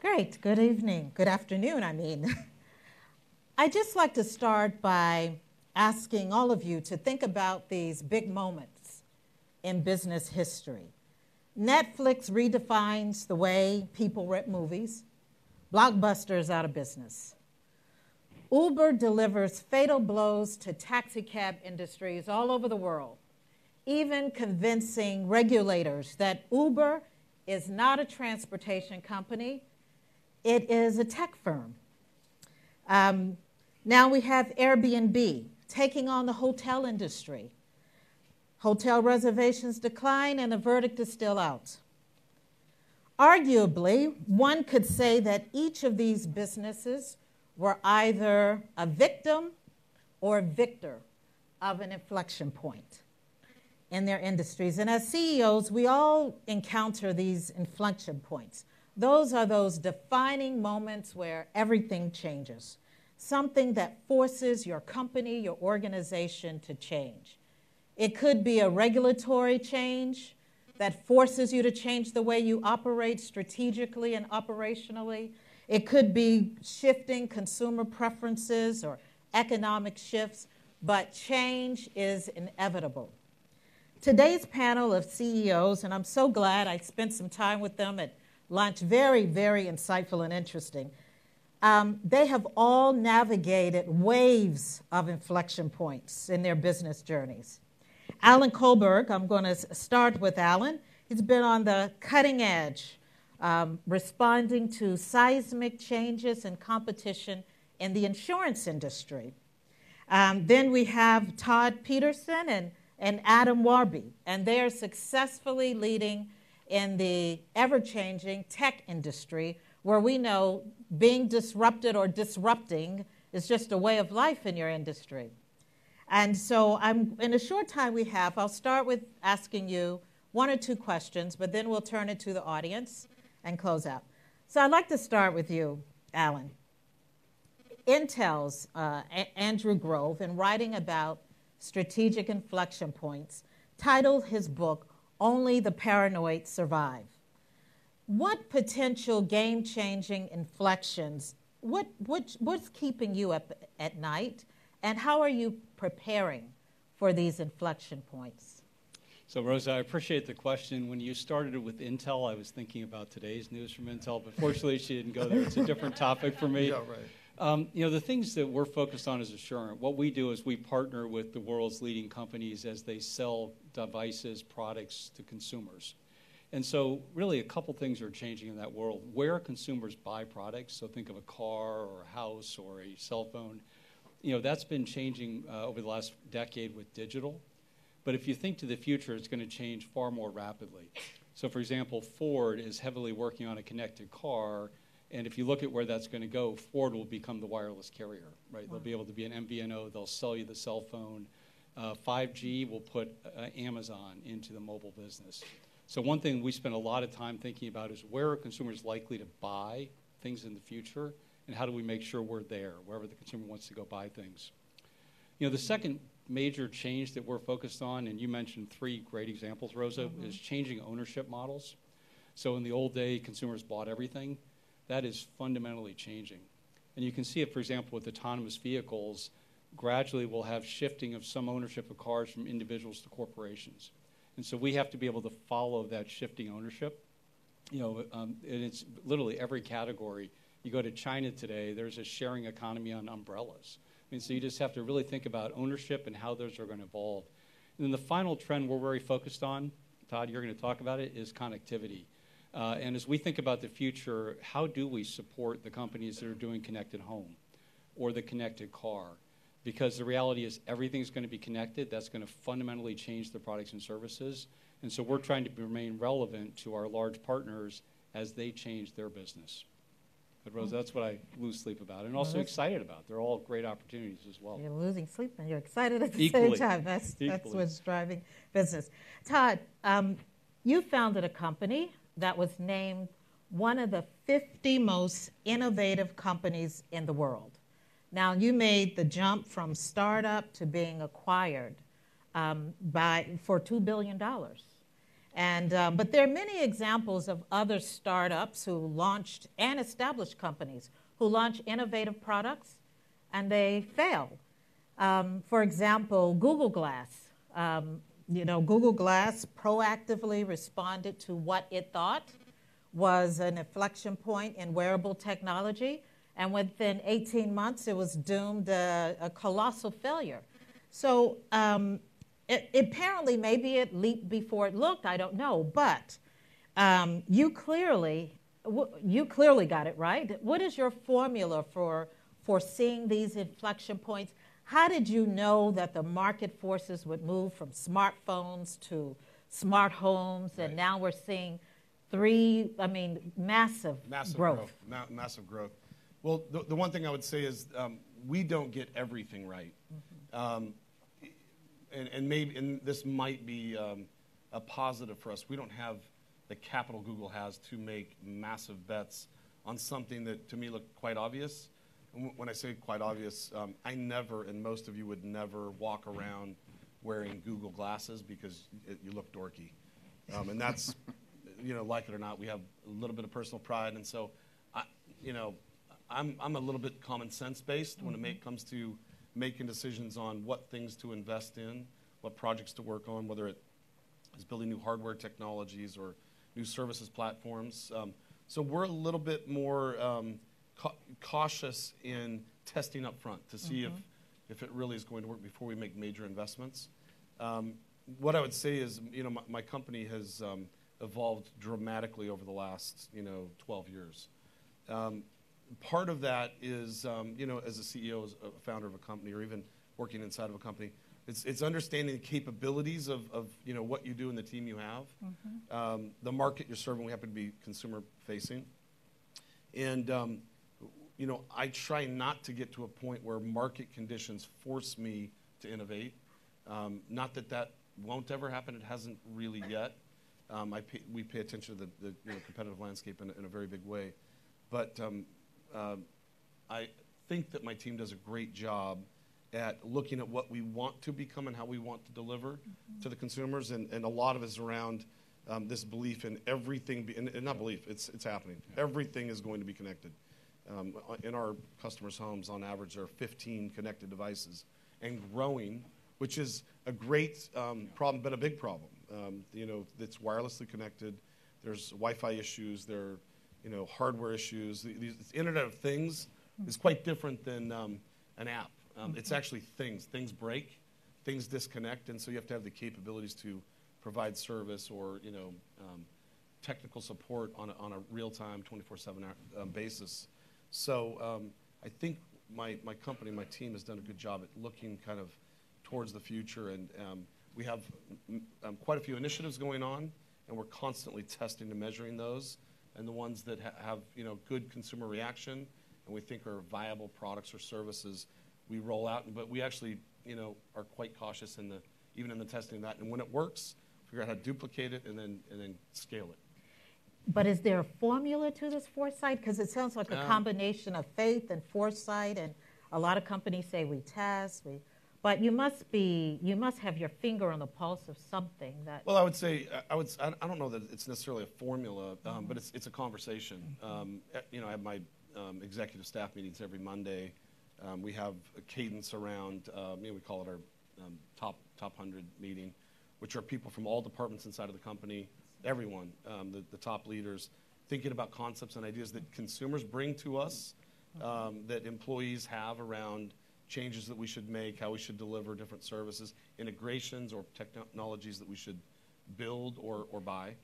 Great. Good evening. Good afternoon, I mean. I'd just like to start by asking all of you to think about these big moments in business history. Netflix redefines the way people rent movies. Blockbuster is out of business. Uber delivers fatal blows to taxicab industries all over the world, even convincing regulators that Uber is not a transportation company, it is a tech firm. Now we have Airbnb taking on the hotel industry. Hotel reservations decline and the verdict is still out. Arguably, one could say that each of these businesses were either a victim or a victor of an inflection point in their industries. And as CEOs, we all encounter these inflection points. Those are those defining moments where everything changes, something that forces your company, your organization to change. It could be a regulatory change that forces you to change the way you operate strategically and operationally. It could be shifting consumer preferences or economic shifts, but change is inevitable. Today's panel of CEOs, and I'm so glad I spent some time with them at lunch, very, very insightful and interesting. They have all navigated waves of inflection points in their business journeys. Alan Colberg, I'm going to start with Alan. He's been on the cutting edge, responding to seismic changes and competition in the insurance industry. Then we have Todd Pedersen and Adam Warby, and they are successfully leading in the ever-changing tech industry, where we know being disrupted or disrupting is just a way of life in your industry. And so in a short time we have, I'll start with asking you one or two questions, but then we'll turn it to the audience and close out. So I'd like to start with you, Alan. Intel's Andrew Grove, in writing about strategic inflection points, titled his book, Only the Paranoid Survive. What potential game-changing inflections, what's keeping you up at night, and how are you preparing for these inflection points? So, Rosa, I appreciate the question. When you started it with Intel, I was thinking about today's news from Intel, but fortunately she didn't go there. It's a different topic for me. Yeah, right. The things that we're focused on as Assurant, what we do is we partner with the world's leading companies as they sell devices, products to consumers. And so really a couple things are changing in that world. Where consumers buy products, so think of a car or a house or a cell phone, that's been changing over the last decade with digital. But if you think to the future, it's going to change far more rapidly. So for example, Ford is heavily working on a connected car. And if you look at where that's going to go, Ford will become the wireless carrier, right? Wow. They'll be able to be an MVNO. They'll sell you the cell phone. 5G will put Amazon into the mobile business. So one thing we spend a lot of time thinking about is where are consumers likely to buy things in the future, and how do we make sure we're there, wherever the consumer wants to go buy things. The second major change that we're focused on, and you mentioned three great examples, Rosa, is changing ownership models. So in the old day, consumers bought everything. That is fundamentally changing. And you can see it, for example, with autonomous vehicles. Gradually we'll have shifting of some ownership of cars from individuals to corporations. And so we have to be able to follow that shifting ownership. And it's literally every category. You go to China today, there's a sharing economy on umbrellas. So you just have to really think about ownership and how those are going to evolve. And then the final trend we're very focused on, Todd, you're going to talk about it, is connectivity. And as we think about the future, how do we support the companies that are doing connected home or the connected car? Because the reality is everything's going to be connected. That's going to fundamentally change the products and services. And so we're trying to remain relevant to our large partners as they change their business. But Rosa, that's what I lose sleep about and also excited about. They're all great opportunities as well. You're losing sleep and you're excited at the same time. That's what's driving business. Todd, you founded a company that was named one of the 50 most innovative companies in the world. Now, you made the jump from startup to being acquired for $2 billion. And, but there are many examples of other startups who launched, and established companies who launch innovative products and they fail. For example, Google Glass. Google Glass proactively responded to what it thought was an inflection point in wearable technology, and within 18 months it was doomed a colossal failure. So apparently, maybe it leaped before it looked, I don't know, but you clearly got it right. What is your formula for seeing these inflection points? How did you know that the market forces would move from smartphones to smart homes, and now we're seeing massive growth. Massive growth. Well, the one thing I would say is we don't get everything right. And this might be a positive for us. We don't have the capital Google has to make massive bets on something that to me looked quite obvious. And when I say quite obvious, I never, and most of you would never walk around wearing Google glasses because you look dorky. And that's, like it or not, we have a little bit of personal pride. And so, I'm a little bit common sense based when it comes to making decisions on what things to invest in, what projects to work on, whether it is building new hardware technologies or new services platforms. So we're a little bit more cautious in testing up front to see if it really is going to work before we make major investments. What I would say is, my company has evolved dramatically over the last, 12 years. Part of that is, as a CEO, as a founder of a company, or even working inside of a company, it's understanding the capabilities of what you do and the team you have, the market you're serving. We happen to be consumer facing, and I try not to get to a point where market conditions force me to innovate. Not that won't ever happen. It hasn't really yet. We pay attention to the competitive landscape in a very big way, but I think that my team does a great job at looking at what we want to become and how we want to deliver to the consumers, and a lot of it is around this belief in everything, and not belief, it's happening. Everything is going to be connected. In our customers' homes, on average, there are 15 connected devices and growing, which is a great problem, but a big problem. It's wirelessly connected. There's Wi-Fi issues. There are hardware issues. The Internet of Things is quite different than an app. It's actually things. Things break, things disconnect, and so you have to have the capabilities to provide service or technical support on a real-time, 24/7 basis. So I think my company, my team has done a good job at looking kind of towards the future, and we have quite a few initiatives going on, and we're constantly testing and measuring those, and the ones that have good consumer reaction and we think are viable products or services, we roll out. But we actually are quite cautious even in the testing of that, and when it works, figure out how to duplicate it and then scale it. But is there a formula to this foresight? Because it sounds like a combination of faith and foresight, and a lot of companies say we test, but you must have your finger on the pulse of something that. Well, I would say I don't know that it's necessarily a formula, but it's a conversation. I have my executive staff meetings every Monday. We have a cadence around we call it our top 100 meeting, which are people from all departments inside of the company. Everyone, the top leaders, thinking about concepts and ideas that consumers bring to us, that employees have around changes that we should make, how we should deliver different services, integrations or technologies that we should build or buy.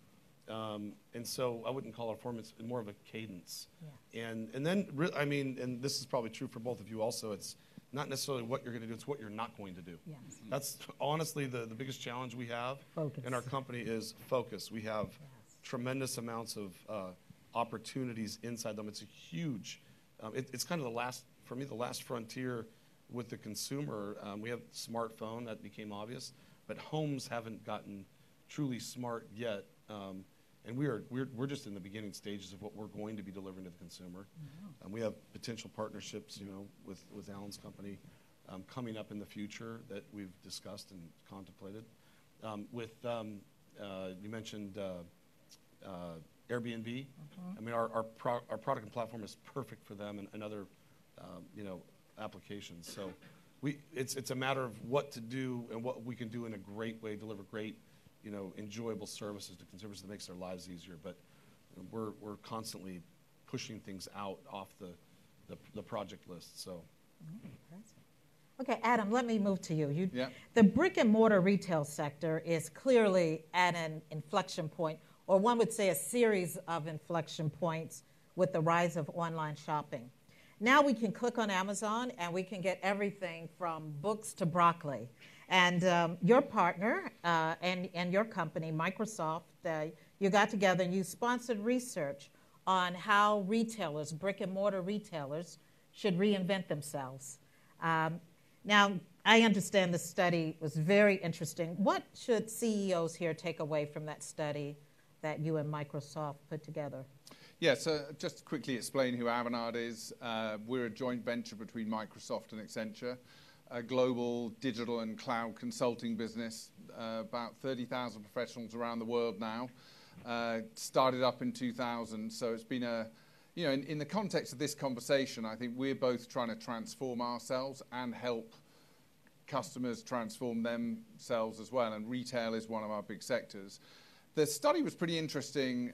And so I wouldn't call it a form, it's more of a cadence. Yeah. And then, and this is probably true for both of you also, it's not necessarily what you're going to do, it's what you're not going to do. Yes. That's honestly the biggest challenge we have in our company is focus. We have tremendous amounts of opportunities inside them. It's a huge, it's kind of the last frontier with the consumer. We have smartphone, that became obvious, but homes haven't gotten truly smart yet. And we're just in the beginning stages of what we're going to be delivering to the consumer. We have potential partnerships, with Alan's company coming up in the future that we've discussed and contemplated. With You mentioned Airbnb. I mean, our product and platform is perfect for them and other, applications. So it's a matter of what to do and what we can do in a great way, deliver great, enjoyable services to consumers that makes their lives easier. But we're constantly pushing things out off the project list. So. Okay, Adam, let me move to you. Yeah. The brick and mortar retail sector is clearly at an inflection point, or one would say a series of inflection points with the rise of online shopping. Now we can click on Amazon and we can get everything from books to broccoli. And your partner and your company, Microsoft, you got together and you sponsored research on how retailers, brick and mortar retailers, should reinvent themselves. Now, I understand the study was very interesting. What should CEOs here take away from that study that you and Microsoft put together? Yeah, so just to quickly explain who Avanade is. We're a joint venture between Microsoft and Accenture, a global digital and cloud consulting business, about 30,000 professionals around the world now. Started up in 2000, so it's been in the context of this conversation, I think we're both trying to transform ourselves and help customers transform themselves as well, and retail is one of our big sectors. The study was pretty interesting.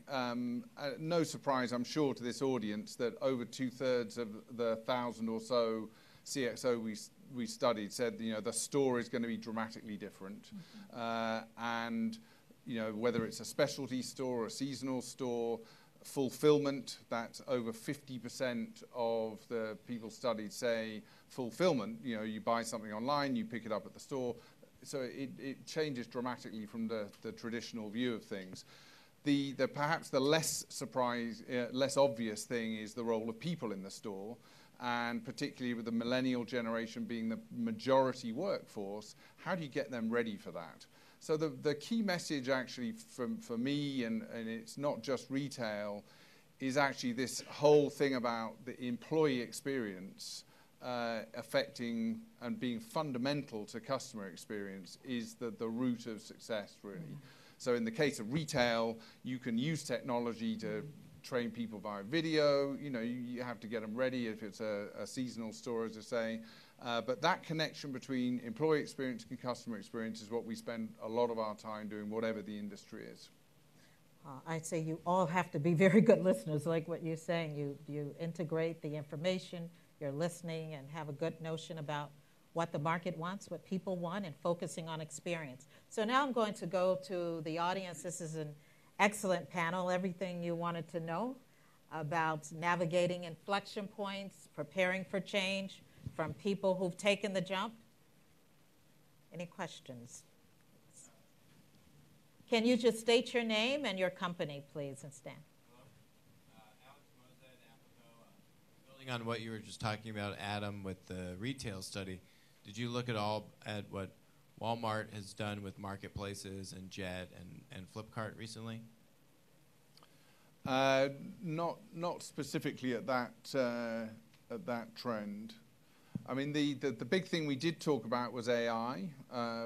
No surprise, I'm sure, to this audience that over 2/3 of the 1,000 or so CXO we studied said the store is going to be dramatically different, and whether it's a specialty store or a seasonal store. Fulfillment, that's over 50% of the people studied say fulfillment. You buy something online, you pick it up at the store. So it changes dramatically from the traditional view of things. Perhaps the less obvious thing is the role of people in the store, and particularly with the millennial generation being the majority workforce, how do you get them ready for that? So the key message actually for me, and it's not just retail, is actually this whole thing about the employee experience affecting and being fundamental to customer experience is the root of success, really. So in the case of retail, you can use technology to train people via video. You have to get them ready if it's a seasonal store, as I say. But that connection between employee experience and customer experience is what we spend a lot of our time doing, whatever the industry is. I'd say you all have to be very good listeners, like what you're saying. You integrate the information, you're listening, and have a good notion about what the market wants, what people want, and focusing on experience. So now I'm going to go to the audience. This is an excellent panel, everything you wanted to know about navigating inflection points, preparing for change, from people who've taken the jump. Any questions? Can you just state your name and your company, please, and stand? Alex Moza at Apico. Building on what you were just talking about, Adam, with the retail study, did you look at all at what Walmart has done with marketplaces and Jet and Flipkart recently? Not specifically at that trend. I mean, the big thing we did talk about was AI,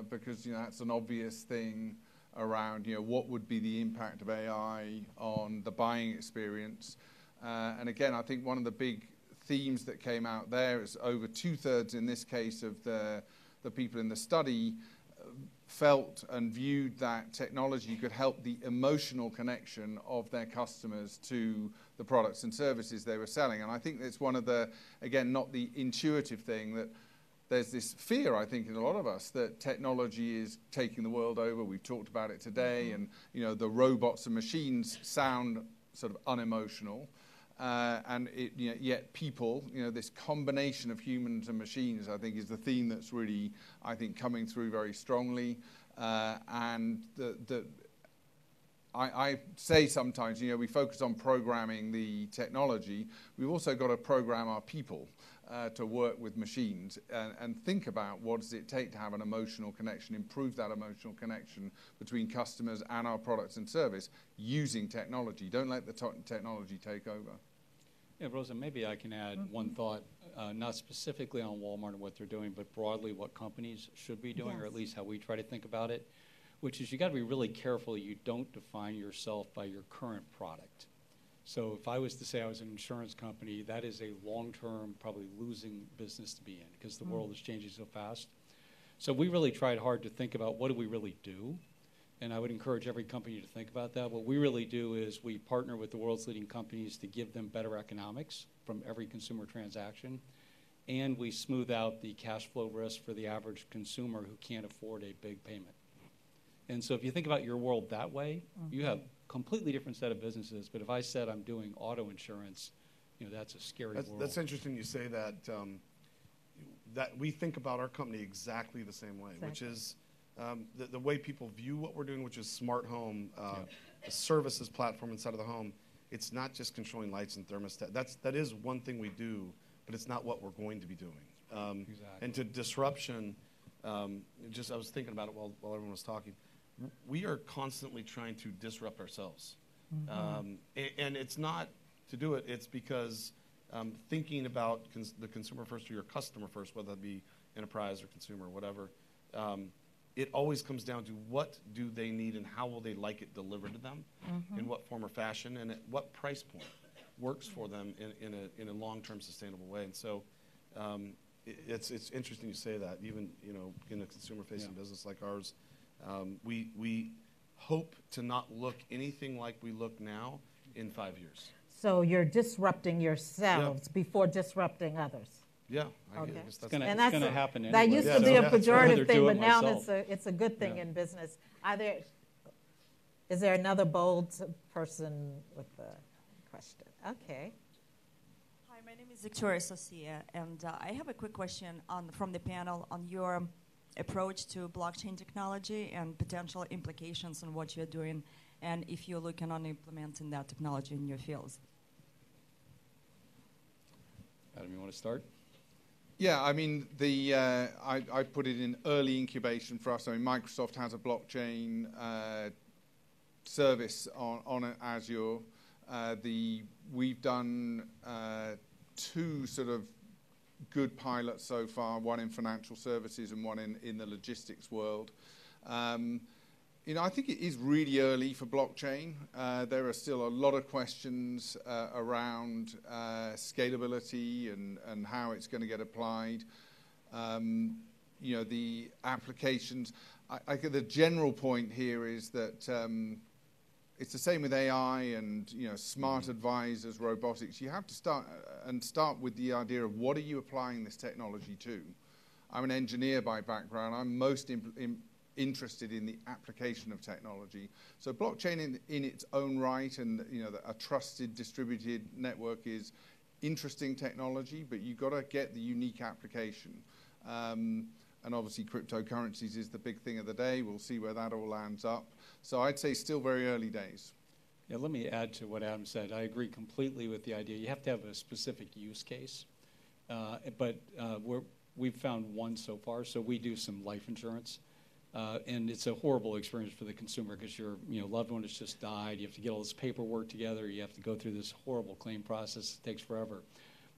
because that's an obvious thing around what would be the impact of AI on the buying experience. And again, I think one of the big themes that came out there is over 2/3 in this case of the people in the study felt and viewed that technology could help the emotional connection of their customers to the products and services they were selling. And I think it's one of the, again, not the intuitive thing, that there's this fear, I think, in a lot of us that technology is taking the world over. We've talked about it today, and the robots and machines sound sort of unemotional. And yet people, this combination of humans and machines, I think, is the theme that's really, I think, coming through very strongly. And I say sometimes, we focus on programming the technology. We've also got to program our people to work with machines and think about what does it take to have an emotional connection, improve that emotional connection between customers and our products and service using technology. Don't let the technology take over. Yeah, Rosa, maybe I can add one thought, not specifically on Walmart and what they're doing, but broadly what companies should be doing, or at least how we try to think about it. which is you got to be really careful you don't define yourself by your current product. So if I was to say I was an insurance company, that is a long-term, probably losing business to be in because the world is changing so fast. So we really tried hard to think about what do we really do, and I would encourage every company to think about that. What we really do is we partner with the world's leading companies to give them better economics from every consumer transaction, and we smooth out the cash flow risk for the average consumer who can't afford a big payment. And so if you think about your world that way, you have completely different set of businesses. But if I said I'm doing auto insurance, that's a scary world. That's interesting you say that. That we think about our company exactly the same way, which is the way people view what we're doing, which is smart home, a services platform inside of the home. It's not just controlling lights and thermostat. That is one thing we do, but it's not what we're going to be doing. Exactly. And to disruption, I was thinking about it while everyone was talking. We are constantly trying to disrupt ourselves. And it's not to do it, it's because thinking about the consumer first or your customer first, whether that be enterprise or consumer or whatever, it always comes down to what do they need and how will they like it delivered to them, in what form or fashion, and at what price point works for them in a long-term sustainable way. And so it's interesting you say that. Even in a consumer-facing business like ours, we hope to not look anything like we look now in 5 years. So you're disrupting yourselves before disrupting others. Yeah, Okay. I guess that's going to happen anyway. That used to be a pejorative thing, but now it's a good thing in business. Is there another bold person with the question? Okay. Hi, my name is Victoria Socia, and I have a quick question from the panel on your approach to blockchain technology and potential implications on what you're doing, and if you're looking on implementing that technology in your fields. Adam, you want to start? Yeah, I mean, I put it in early incubation for us. I mean, Microsoft has a blockchain service on Azure. We've done 2 sort of good pilots so far, one in financial services and one in the logistics world. I think it is really early for blockchain. There are still a lot of questions around scalability and how it's going to get applied. The applications. I think the general point here is that it's the same with AI and smart advisors, robotics. You have to start with the idea of what are you applying this technology to. I'm an engineer by background. I'm most interested in the application of technology. So blockchain in its own right and a trusted distributed network is interesting technology, but you've got to get the unique application. And obviously cryptocurrencies is the big thing of the day. We'll see where that all lands up. So I'd say still very early days. Yeah, let me add to what Adam said. I agree completely with the idea. You have to have a specific use case. But we've found one so far. So we do some life insurance. And it's a horrible experience for the consumer because your loved one has just died. You have to get all this paperwork together. You have to go through this horrible claim process. It takes forever.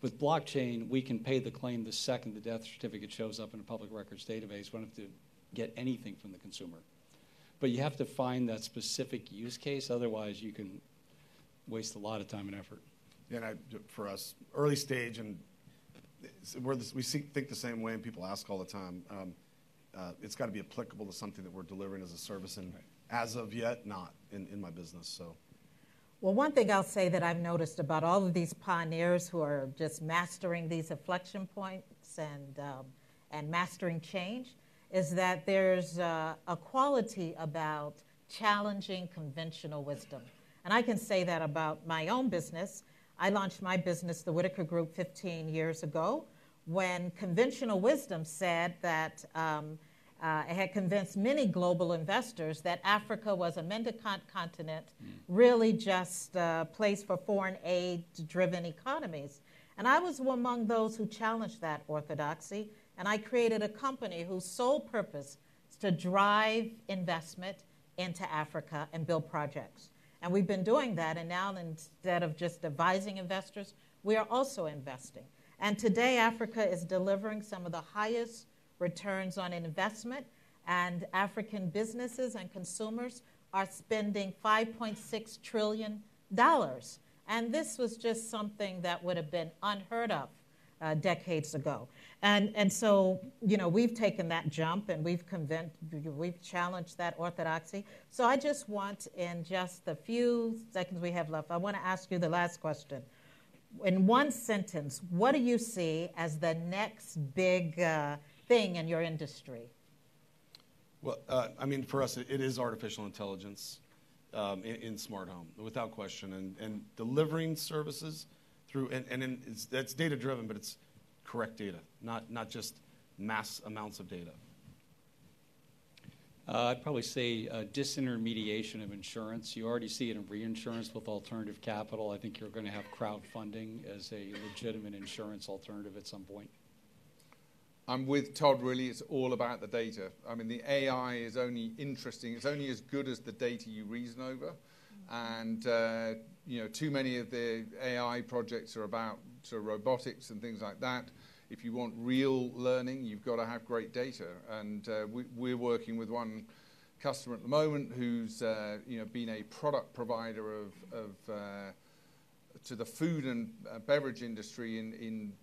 With blockchain, we can pay the claim the second the death certificate shows up in a public records database. We don't have to get anything from the consumer. But you have to find that specific use case. Otherwise, you can waste a lot of time and effort. Yeah, and for us, early stage, and we think the same way, and people ask all the time. It's got to be applicable to something that we're delivering as a service, and as of yet, not in my business. So. Well, one thing I'll say that I've noticed about all of these pioneers who are just mastering these inflection points and mastering change is that there's a quality about challenging conventional wisdom. And I can say that about my own business. I launched my business, the Whitaker Group, 15 years ago when conventional wisdom said that it had convinced many global investors that Africa was a mendicant continent, really just a place for foreign aid-driven economies. And I was among those who challenged that orthodoxy, and I created a company whose sole purpose is to drive investment into Africa and build projects. And we've been doing that, and now instead of just advising investors, we are also investing. And today, Africa is delivering some of the highest returns on investment and African businesses and consumers are spending $5.6 trillion. And this was just something that would have been unheard of decades ago. And so, you know, we've taken that jump and we've challenged that orthodoxy. So I just want, in just the few seconds we have left, I want to ask you the last question. In one sentence, what do you see as the next big thing in your industry? Well, I mean, for us, it is artificial intelligence in smart home, without question, and delivering services through, that's data-driven, but it's correct data, not just mass amounts of data. I'd probably say disintermediation of insurance. You already see it in reinsurance with alternative capital. I think you're going to have crowdfunding as a legitimate insurance alternative at some point. I'm with Todd, really. It's all about the data. I mean, the AI is only interesting. It's only as good as the data you reason over. And, you know, too many of the AI projects are about sort of robotics and things like that. If you want real learning, you've got to have great data. And we're working with one customer at the moment who's, you know, been a product provider to the food and beverage industry in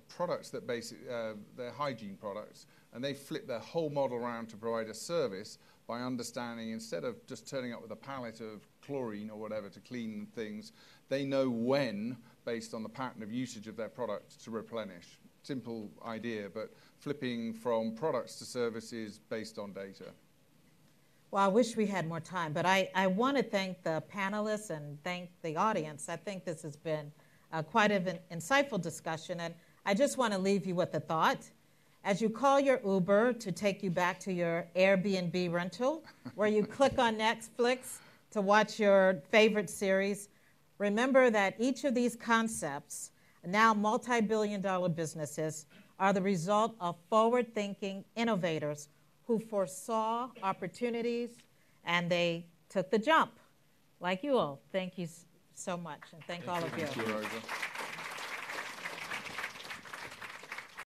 products that basically, they're hygiene products, and they flip their whole model around to provide a service by understanding, instead of just turning up with a pallet of chlorine or whatever to clean things, they know when, based on the pattern of usage of their product, to replenish. Simple idea, but flipping from products to services based on data. Well, I wish we had more time, but I want to thank the panelists and thank the audience. I think this has been quite an insightful discussion, and I just want to leave you with a thought. As you call your Uber to take you back to your Airbnb rental, where you click on Netflix to watch your favorite series, remember that each of these concepts, now multi-billion-dollar businesses, are the result of forward-thinking innovators who foresaw opportunities, and they took the jump, like you all. Thank you so much, and thank all of you. Thank you, Rosa.